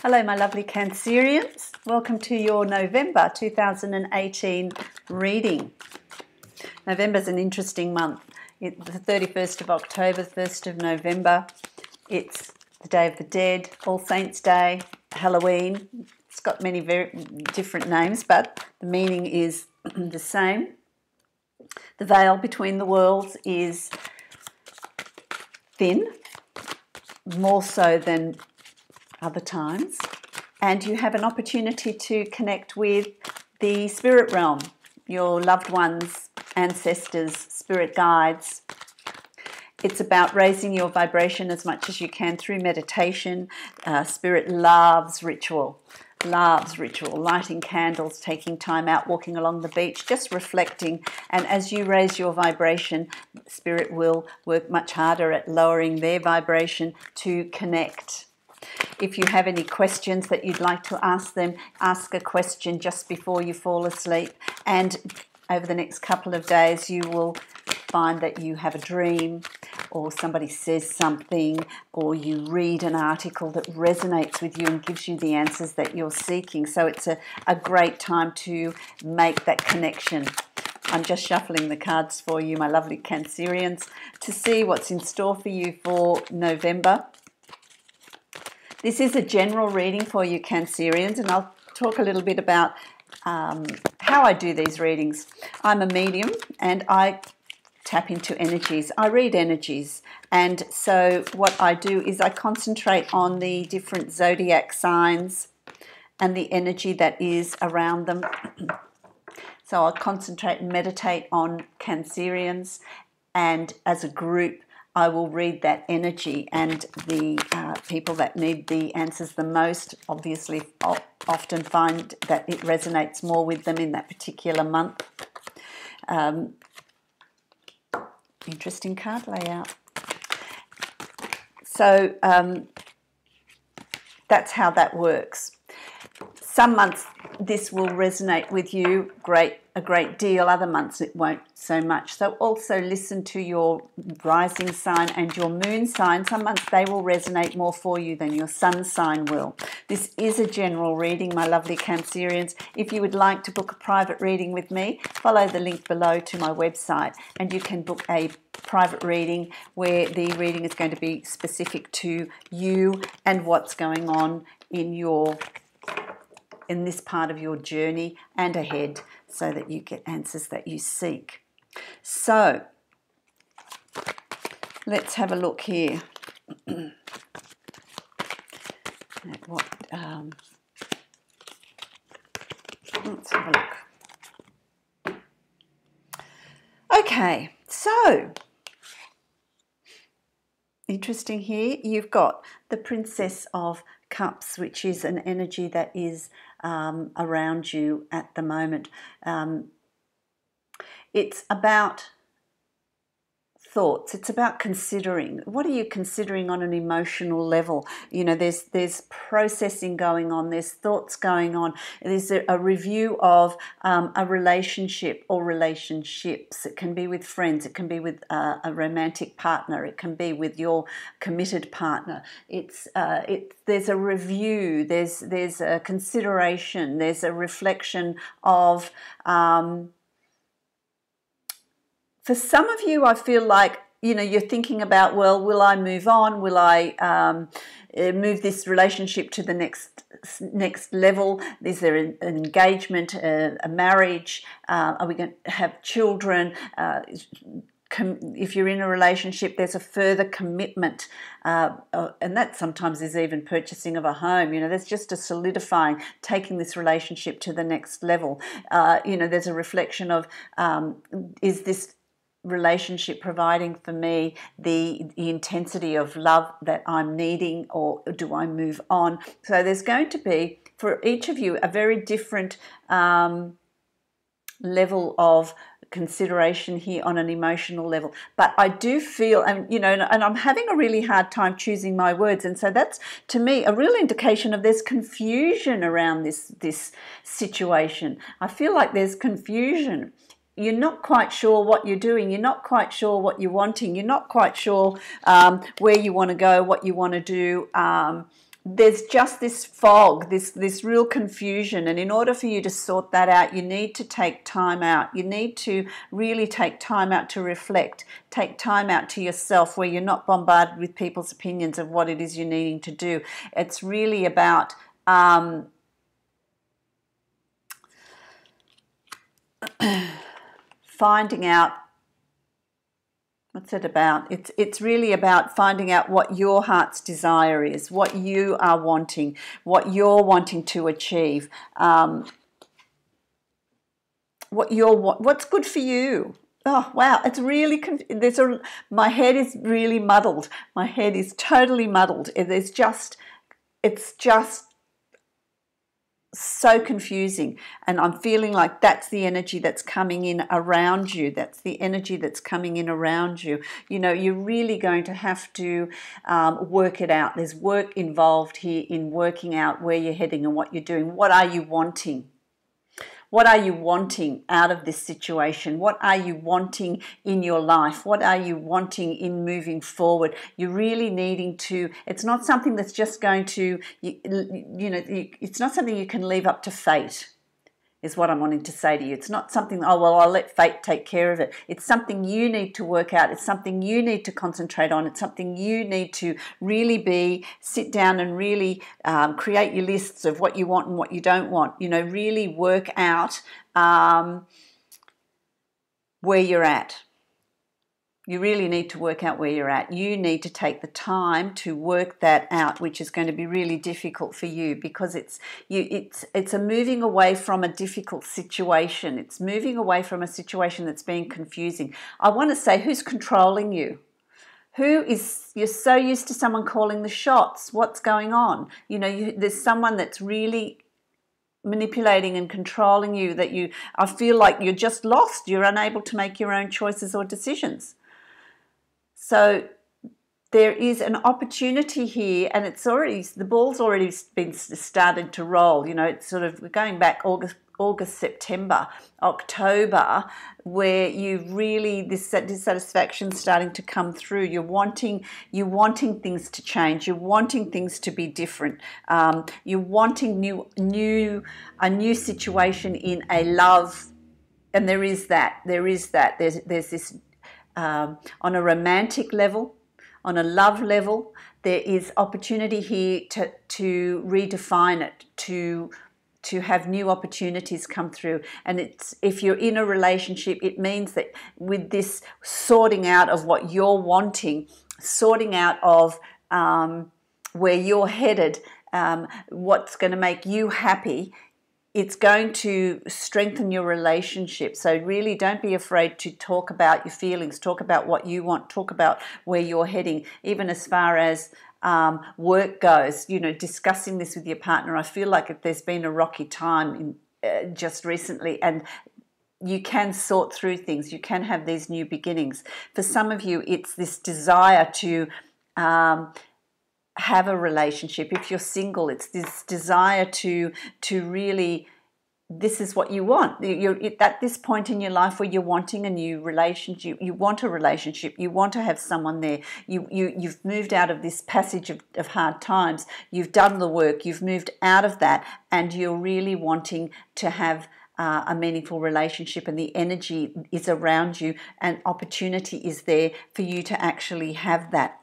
Hello, my lovely Cancerians. Welcome to your November 2018 reading. November's an interesting month. It's the 31st of October, 1st of November. It's the Day of the Dead, All Saints' Day, Halloween. It's got many very different names, but the meaning is the same. The veil between the worlds is thin, more so than other times, and you have an opportunity to connect with the spirit realm, your loved ones, ancestors, spirit guides. It's about raising your vibration as much as you can through meditation. Spirit loves ritual, lighting candles, taking time out, walking along the beach, just reflecting. And as you raise your vibration, spirit will work much harder at lowering their vibration to connect. If you have any questions that you'd like to ask them, ask a question just before you fall asleep. And over the next couple of days, you will find that you have a dream, or somebody says something, or you read an article that resonates with you and gives you the answers that you're seeking. So it's a great time to make that connection. I'm just shuffling the cards for you, my lovely Cancerians, to see what's in store for you for November. This is a general reading for you, Cancerians, and I'll talk a little bit about how I do these readings. I'm a medium and I tap into energies. I read energies, and so what I do is I concentrate on the different zodiac signs and the energy that is around them. So I'll concentrate and meditate on Cancerians, and as a group I will read that energy, and the people that need the answers the most obviously often find that it resonates more with them in that particular month. Interesting card layout. So that's how that works. Some months this will resonate with you a great deal. Other months it won't so much. So also listen to your rising sign and your moon sign. Some months they will resonate more for you than your sun sign will. This is a general reading, my lovely Cancerians. If you would like to book a private reading with me, follow the link below to my website, and you can book a private reading where the reading is going to be specific to you and what's going on in this part of your journey and ahead, so that you get answers that you seek. So let's have a look here at what let's have a look. Okay, so interesting here, you've got the Princess of Cups, which is an energy that is around you at the moment. It's about thoughts. It's about considering. What are you considering on an emotional level? You know, there's processing going on. There's thoughts going on. There's a review of a relationship or relationships. It can be with friends. It can be with a romantic partner. It can be with your committed partner. There's a review. There's a consideration. There's a reflection of. For some of you, I feel like, you know, you're thinking about, well, will I move on? Will I move this relationship to the next level? Is there an engagement, a marriage? Are we going to have children? If you're in a relationship, there's a further commitment, and that sometimes is even purchasing of a home. You know, there's just a solidifying, taking this relationship to the next level. You know, there's a reflection of, is this relationship providing for me the intensity of love that I'm needing, or do I move on? So there's going to be, for each of you, a very different level of consideration here on an emotional level. But I do feel, and you know, and I'm having a really hard time choosing my words, and so that's to me a real indication of there's confusion around this situation. I feel like there's confusion. You're not quite sure what you're doing. You're not quite sure what you're wanting. You're not quite sure where you want to go, what you want to do. there's just this fog, this real confusion, and in order for you to sort that out, you need to take time out. You need to really take time out to reflect, take time out to yourself, where you're not bombarded with people's opinions of what it is you're needing to do. It's really about finding out. What's it about? It's really about finding out what your heart's desire is, what you are wanting, what you're wanting to achieve, what's good for you. Oh wow, it's really my head is really muddled. My head is totally muddled. It's just so confusing, and I'm feeling like that's the energy that's coming in around you. That's the energy that's coming in around you. You know, you're really going to have to work it out. There's work involved here in working out where you're heading and what you're doing. What are you wanting? What are you wanting out of this situation? What are you wanting in your life? What are you wanting in moving forward? You're really needing to, it's not something that's just going to, it's not something you can leave up to fate, is what I'm wanting to say to you. It's not something, oh, well, I'll let fate take care of it. It's something you need to work out. It's something you need to concentrate on. It's something you need to really sit down and really create your lists of what you want and what you don't want. You know, really work out where you're at. You really need to work out where you're at. You need to take the time to work that out, which is going to be really difficult for you, because it's a moving away from a difficult situation. It's moving away from a situation that's being confusing. I want to say, who's controlling you? You're so used to someone calling the shots. What's going on? You know, there's someone that's really manipulating and controlling you, I feel like you're just lost. You're unable to make your own choices or decisions. So there is an opportunity here, and the ball's already been started to roll. You know, it's sort of, we're going back August, September, October, where you really, this dissatisfaction starting to come through. You're wanting things to change. You're wanting things to be different. You're wanting a new situation in a love, and there is that. There's this. On a romantic level, on a love level, there is opportunity here to redefine it, to have new opportunities come through. And if you're in a relationship, it means that with this sorting out of what you're wanting, sorting out of where you're headed, what's going to make you happy, it's going to strengthen your relationship. So really don't be afraid to talk about your feelings, talk about what you want, talk about where you're heading, even as far as work goes, you know, discussing this with your partner. I feel like there's been a rocky time just recently, and you can sort through things. You can have these new beginnings. For some of you, it's this desire to have a relationship. If you're single, it's this desire to really, this is what you want. You're at this point in your life where you're wanting a new relationship. You want a relationship. You want to have someone there. You've moved out of this passage of hard times. You've done the work. You've moved out of that, and you're really wanting to have a meaningful relationship, and the energy is around you, and opportunity is there for you to actually have that.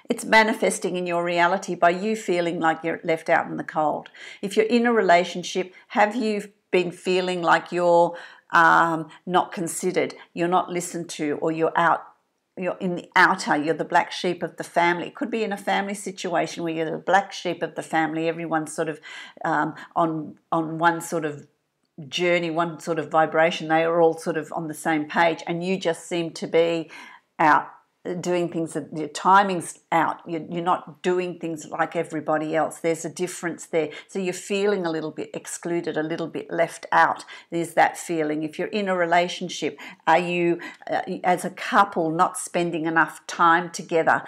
It's manifesting in your reality by you feeling like you're left out in the cold. If you're in a relationship, have you been feeling like you're not considered, you're not listened to, or you're in the outer, you're the black sheep of the family? It could be in a family situation where you're the black sheep of the family. Everyone's sort of on one sort of journey, one sort of vibration. They are all sort of on the same page, and you just seem to be out doing things that your timing's out. You're not doing things like everybody else. There's a difference there. So you're feeling a little bit excluded, a little bit left out. There's that feeling. If you're in a relationship, are you, as a couple, not spending enough time together,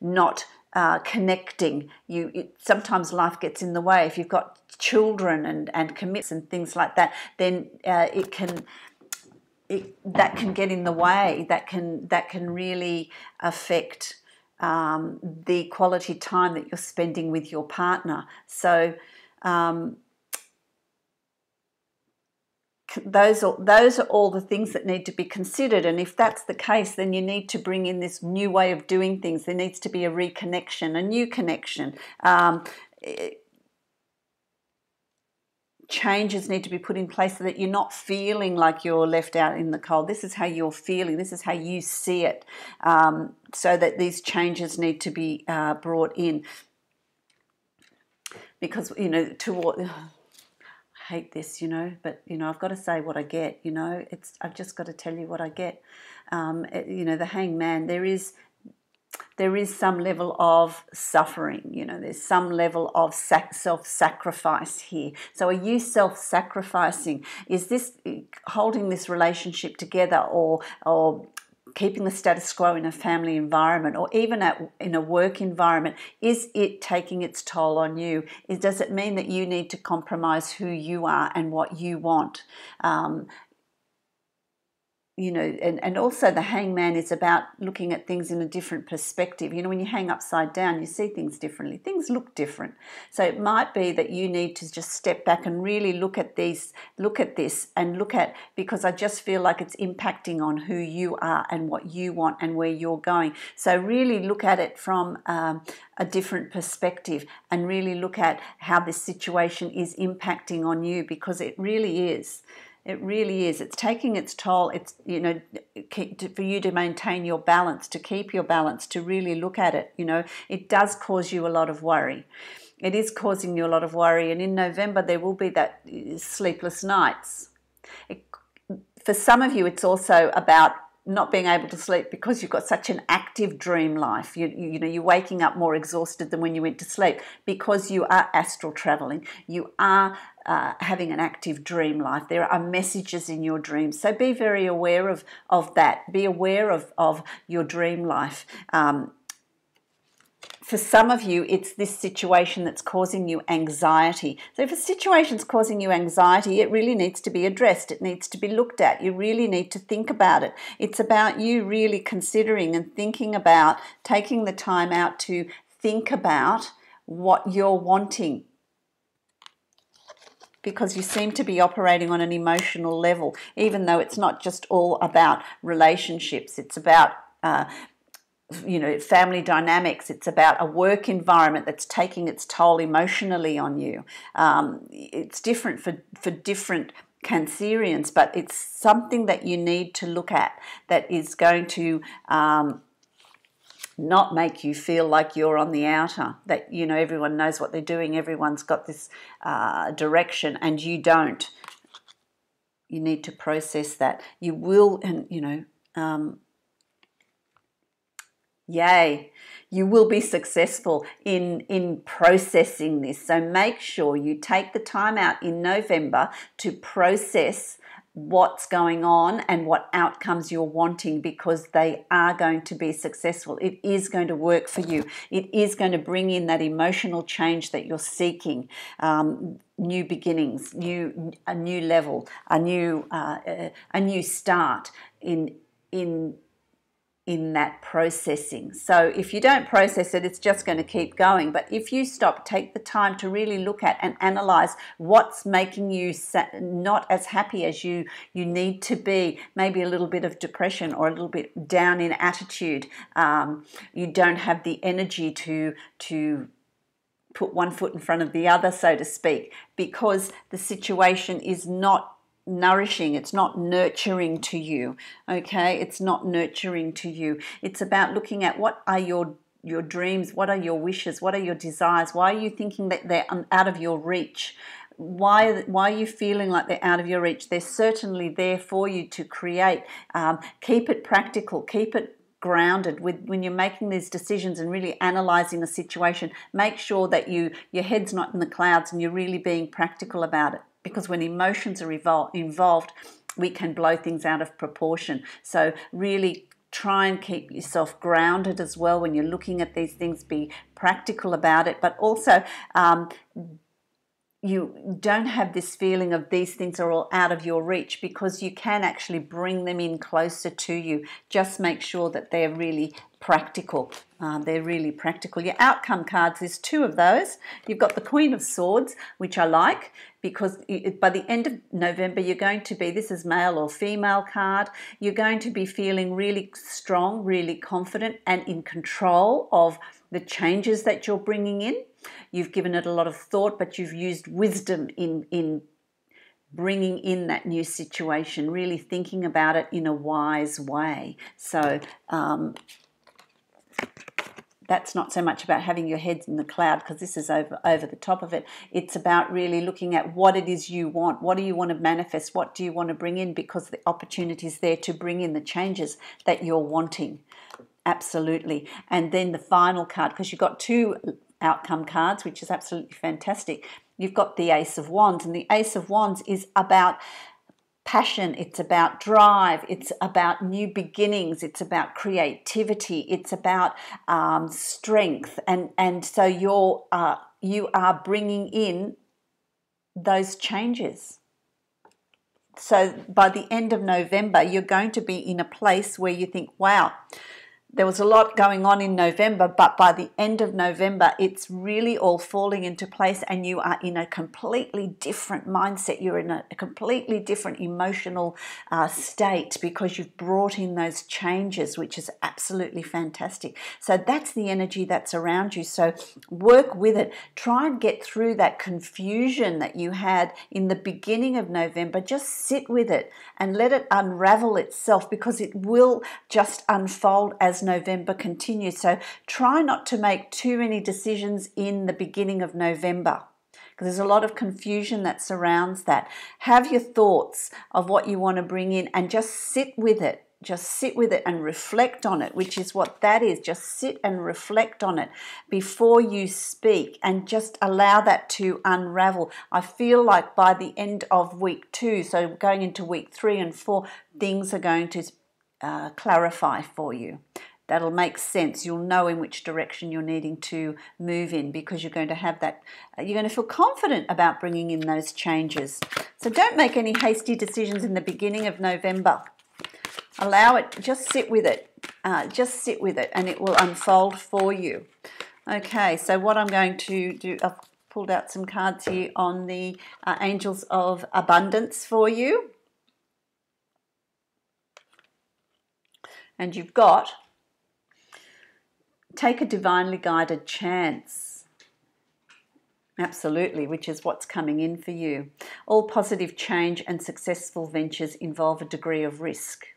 not connecting? Sometimes life gets in the way. If you've got children and commits and things like that, then that can get in the way. That can really affect the quality time that you're spending with your partner. So those are all the things that need to be considered. And if that's the case, then you need to bring in this new way of doing things. There needs to be a reconnection, a new connection. Changes need to be put in place so that you're not feeling like you're left out in the cold. This is how you're feeling. This is how you see it. So that these changes need to be brought in. Because, you know, I hate this, you know, but, you know, I've got to say what I get, you know. I've just got to tell you what I get. You know, the hangman, there is some level of suffering, you know, there's some level of self-sacrifice here. So are you self-sacrificing? Is this holding this relationship together, or keeping the status quo in a family environment, or even in a work environment? Is it taking its toll on you? Does it mean that you need to compromise who you are and what you want? You know, and also the hangman is about looking at things in a different perspective. You know, when you hang upside down, you see things differently. Things look different. So it might be that you need to just step back and really look at this, because I just feel like it's impacting on who you are and what you want and where you're going. So really look at it from a different perspective, and really look at how this situation is impacting on you, because it really is. It really is. It's taking its toll. It's, you know, for you to maintain your balance, to keep your balance, to really look at it. You know, it does cause you a lot of worry. It is causing you a lot of worry. And in November, there will be that sleepless nights. For some of you, it's also about not being able to sleep because you've got such an active dream life. You know, you're waking up more exhausted than when you went to sleep, because you are astral traveling. You are having an active dream life. There are messages in your dreams. So be very aware of that. Be aware of your dream life. For some of you, it's this situation that's causing you anxiety. So if a situation's causing you anxiety, it really needs to be addressed. It needs to be looked at. You really need to think about it. It's about you really considering and thinking about, taking the time out to think about what you're wanting, because you seem to be operating on an emotional level, even though it's not just all about relationships. It's about you know, family dynamics. It's about a work environment that's taking its toll emotionally on you. It's different for different Cancerians, but it's something that you need to look at, that is going to not make you feel like you're on the outer, that, you know, everyone knows what they're doing, everyone's got this direction, and you don't. You need to process that. You will, and, you know, yay, you will be successful in processing this. So make sure you take the time out in November to process what's going on and what outcomes you're wanting, because they are going to be successful. It is going to work for you. It is going to bring in that emotional change that you're seeking. New beginnings, a new level, a new start in that processing. So if you don't process it, it's just going to keep going. But if you stop, take the time to really look at and analyze what's making you not as happy as you need to be, maybe a little bit of depression or a little bit down in attitude. You don't have the energy to put one foot in front of the other, so to speak, because the situation is not nourishing, it's not nurturing to you. Okay, it's not nurturing to you. It's about looking at what are your dreams, what are your wishes, what are your desires, why are you thinking that they're out of your reach? Why are you feeling like they're out of your reach? They're certainly there for you to create. Keep it practical, keep it grounded when you're making these decisions and really analysing a situation. Make sure that your head's not in the clouds and you're really being practical about it. Because when emotions are involved, we can blow things out of proportion. So really try and keep yourself grounded as well when you're looking at these things. Be practical about it, but also you don't have this feeling of these things are all out of your reach, because you can actually bring them in closer to you. Just make sure that they're really practical. They're really practical. Your outcome cards, there's 2 of those. You've got the Queen of Swords, which I like, because by the end of November, you're going to be, this is male or female card, you're going to be feeling really strong, really confident and in control of the changes that you're bringing in. You've given it a lot of thought, but you've used wisdom in bringing in that new situation, really thinking about it in a wise way. So that's not so much about having your head in the cloud, because this is over the top of it. It's about really looking at what it is you want. What do you want to manifest? What do you want to bring in? Because the opportunity is there to bring in the changes that you're wanting. Absolutely. And then the final card, because you've got 2 outcome cards, which is absolutely fantastic. You've got the Ace of Wands, and the Ace of Wands is about passion, it's about drive, it's about new beginnings, it's about creativity, it's about strength, and so you are bringing in those changes. So by the end of November, you're going to be in a place where you think, wow, there was a lot going on in November, but by the end of November, it's really all falling into place, and you are in a completely different mindset. You're in a completely different emotional state, because you've brought in those changes, which is absolutely fantastic. So that's the energy that's around you. So work with it. Try and get through that confusion that you had in the beginning of November. Just sit with it and let it unravel itself, because it will just unfold as November continues. So try not to make too many decisions in the beginning of November, because there's a lot of confusion that surrounds that. Have your thoughts of what you want to bring in and just sit with it. Just sit with it and reflect on it, which is what that is. Just sit and reflect on it before you speak, and just allow that to unravel. I feel like by the end of week 2, so going into week 3 and 4, things are going to clarify for you. That'll make sense. You'll know in which direction you're needing to move in, because you're going to have that, you're going to feel confident about bringing in those changes. So don't make any hasty decisions in the beginning of November. Allow it, just sit with it. Just sit with it, and it will unfold for you. Okay, so what I'm going to do, I've pulled out some cards here on the Angels of Abundance for you. And you've got, take a divinely guided chance. Absolutely, which is what's coming in for you. All positive change and successful ventures involve a degree of risk,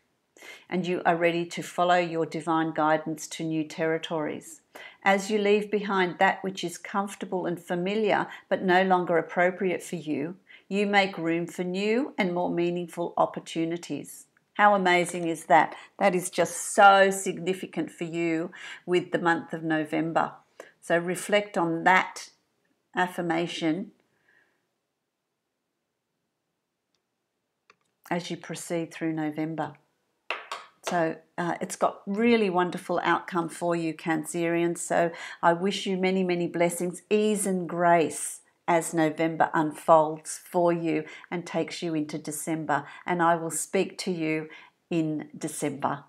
and you are ready to follow your divine guidance to new territories. As you leave behind that which is comfortable and familiar but no longer appropriate for you, you make room for new and more meaningful opportunities. How amazing is that? That is just so significant for you with the month of November. So reflect on that affirmation as you proceed through November. So it's got really wonderful outcome for you, Cancerians. So I wish you many, many blessings, ease and grace as November unfolds for you and takes you into December. And I will speak to you in December.